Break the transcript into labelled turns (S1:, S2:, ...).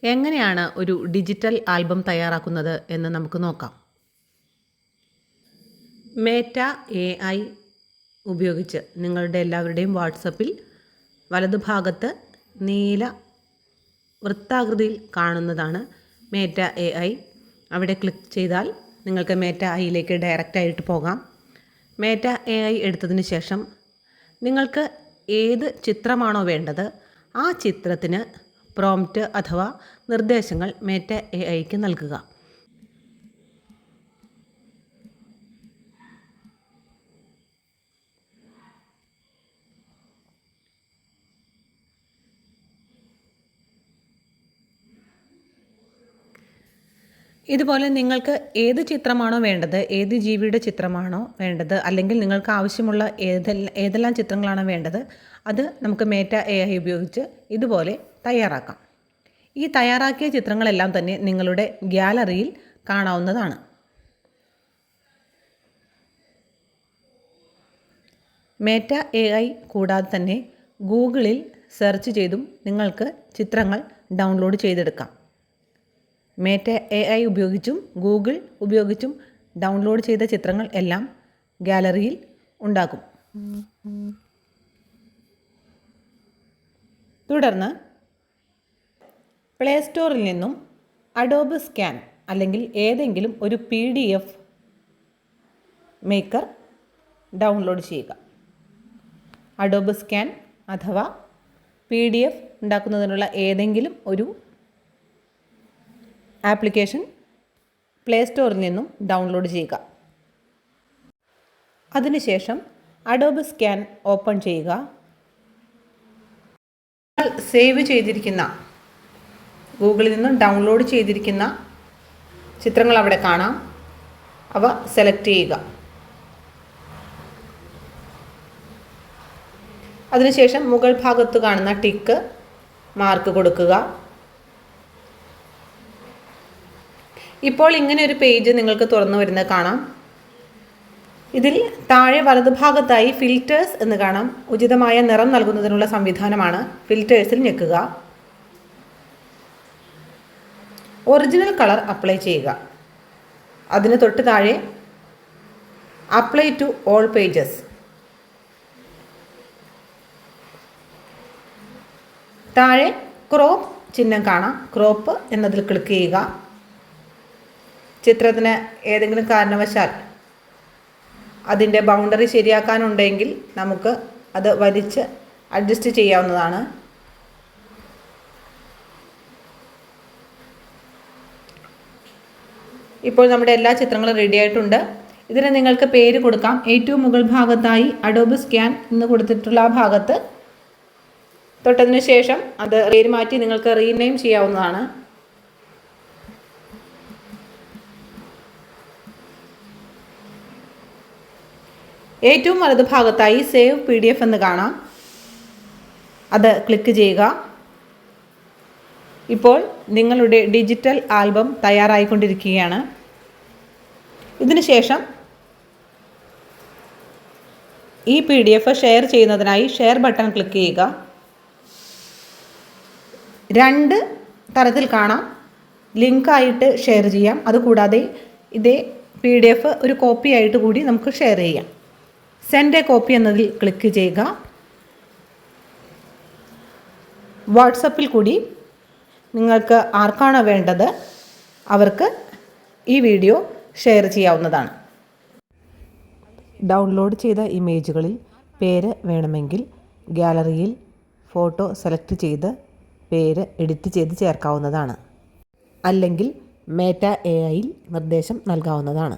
S1: എങ്ങനെയാണ് ഒരു digital album തയ്യാറാക്കുന്നത് എന്ന് നമുക്ക് നോക്കാം. മേറ്റ AI ഉപയോഗിച്ച് നിങ്ങളുടെ എല്ലാവരുടെയും വാട്സപ്പിൽ വലതുഭാഗത്ത് നീല വൃത്താകൃതിയിൽ കാണുന്നതാണ് മേറ്റ AI. അവിടെ ക്ലിക്ക് ചെയ്താൽ നിങ്ങൾക്ക് മേറ്റ ഐയിലേക്ക് ഡയറക്റ്റായിട്ട് പോകാം. മേറ്റ AI എടുത്തതിന് ശേഷം നിങ്ങൾക്ക് ഏത് ചിത്രമാണോ വേണ്ടത് ആ ചിത്രത്തിന് പ്രോംപ്റ്റ് അഥവാ നിർദ്ദേശങ്ങൾ മേറ്റ AIക്ക് നൽകുക. ഇതുപോലെ നിങ്ങൾക്ക് ഏത് ചിത്രമാണോ വേണ്ടത്, ഏത് ജീവിയുടെ ചിത്രമാണോ വേണ്ടത്, അല്ലെങ്കിൽ നിങ്ങൾക്ക് ആവശ്യമുള്ള ഏതെല്ലാം ചിത്രങ്ങളാണോ വേണ്ടത് അത് നമുക്ക് മേറ്റ AI ഉപയോഗിച്ച് ഇതുപോലെ തയ്യാറാക്കാം. ഈ തയ്യാറാക്കിയ ചിത്രങ്ങളെല്ലാം തന്നെ നിങ്ങളുടെ ഗ്യാലറിയിൽ കാണാവുന്നതാണ്. മേറ്റ AI കൂടാതെ തന്നെ ഗൂഗിളിൽ സെർച്ച് ചെയ്തും നിങ്ങൾക്ക് ചിത്രങ്ങൾ ഡൗൺലോഡ് ചെയ്തെടുക്കാം. മേറ്റ AI ഉപയോഗിച്ചും ഗൂഗിൾ ഉപയോഗിച്ചും ഡൗൺലോഡ് ചെയ്ത ചിത്രങ്ങൾ എല്ലാം ഗാലറിയിൽ ഉണ്ടാകും. തുടർന്ന് പ്ലേ സ്റ്റോറിൽ നിന്നും അഡോബ് സ്കാൻ അല്ലെങ്കിൽ ഏതെങ്കിലും ഒരു PDF മേക്കർ ഡൗൺലോഡ് ചെയ്യുക. അഡോബ് സ്കാൻ അഥവാ PDF ഉണ്ടാക്കുന്നതിനുള്ള ഏതെങ്കിലും ഒരു ആപ്ലിക്കേഷൻ പ്ലേ സ്റ്റോറിൽ നിന്നും ഡൗൺലോഡ് ചെയ്യുക. അതിനുശേഷം അഡോബ് സ്കാൻ ഓപ്പൺ ചെയ്യുക. സേവ് ചെയ്തിരിക്കുന്ന ഗൂഗിളിൽ നിന്നും ഡൗൺലോഡ് ചെയ്തിരിക്കുന്ന ചിത്രങ്ങൾ അവിടെ കാണാം. അവ സെലക്ട് ചെയ്യുക. അതിനുശേഷം മുകൾ ഭാഗത്ത് കാണുന്ന ടിക്ക് മാർക്ക് കൊടുക്കുക. ഇപ്പോൾ ഇങ്ങനെ ഒരു പേജ് നിങ്ങൾക്ക് തുറന്നു വരുന്നത് കാണാം. ഇതിൽ താഴെ വലതുഭാഗത്തായി ഫിൽറ്റേഴ്സ് എന്ന് കാണാം. ഉചിതമായ നിറം നൽകുന്നതിനുള്ള സംവിധാനമാണ്. ഫിൽറ്റേഴ്സിൽ ഞെക്കുക. ഒറിജിനൽ കളർ അപ്ലൈ ചെയ്യുക. അതിന് തൊട്ട് താഴെ അപ്ലൈ ടു ഓൾ പേജസ്. താഴെ ക്രോപ്പ് ചിഹ്നം കാണാം. ക്രോപ്പ് എന്നതിൽ ക്ലിക്ക് ചെയ്യുക. ചിത്രത്തിന് ഏതെങ്കിലും കാരണവശാൽ അതിൻ്റെ ബൗണ്ടറി ശരിയാക്കാനുണ്ടെങ്കിൽ നമുക്ക് അത് വലിച്ച് അഡ്ജസ്റ്റ് ചെയ്യാവുന്നതാണ്. ഇപ്പോൾ നമ്മുടെ എല്ലാ ചിത്രങ്ങളും റെഡി ആയിട്ടുണ്ട്. ഇതിന് നിങ്ങൾക്ക് പേര് കൊടുക്കാം. ഏറ്റവും മുകൾ ഭാഗത്തായി അഡോബ് സ്കാൻ എന്ന് കൊടുത്തിട്ടുള്ള ആ ഭാഗത്ത് തൊട്ടതിന് ശേഷം അത് പേര് മാറ്റി നിങ്ങൾക്ക് റീനെയിം ചെയ്യാവുന്നതാണ്. ഏറ്റവും വലതുഭാഗത്തായി സേവ് PDF എന്ന് കാണാം. അത് ക്ലിക്ക് ചെയ്യുക. ഇപ്പോൾ നിങ്ങളുടെ ഡിജിറ്റൽ ആൽബം തയ്യാറായിക്കൊണ്ടിരിക്കുകയാണ്. ഇതിനുശേഷം ഈ PDF ഷെയർ ചെയ്യുന്നതിനായി ഷെയർ ബട്ടൺ ക്ലിക്ക് ചെയ്യുക. രണ്ട് തരത്തിൽ കാണാം. ലിങ്കായിട്ട് ഷെയർ ചെയ്യാം. അതുകൂടാതെ ഇതേ PDF ഒരു കോപ്പി ആയിട്ട് കൂടി നമുക്ക് ഷെയർ ചെയ്യാം. സെൻഡ് എ കോപ്പി എന്നതിൽ ക്ലിക്ക് ചെയ്യുക. വാട്സപ്പിൽ കൂടി നിങ്ങൾക്ക് ആർക്കാണോ വേണ്ടത് അവർക്ക് ഈ വീഡിയോ ഷെയർ ചെയ്യാവുന്നതാണ്. ഡൗൺലോഡ് ചെയ്ത ഇമേജുകളിൽ പേര് വേണമെങ്കിൽ ഗാലറിയിൽ ഫോട്ടോ സെലക്ട് ചെയ്ത് പേര് എഡിറ്റ് ചെയ്ത് ചേർക്കാവുന്നതാണ്. അല്ലെങ്കിൽ മേറ്റ AIയിൽ നിർദ്ദേശം നൽകാവുന്നതാണ്.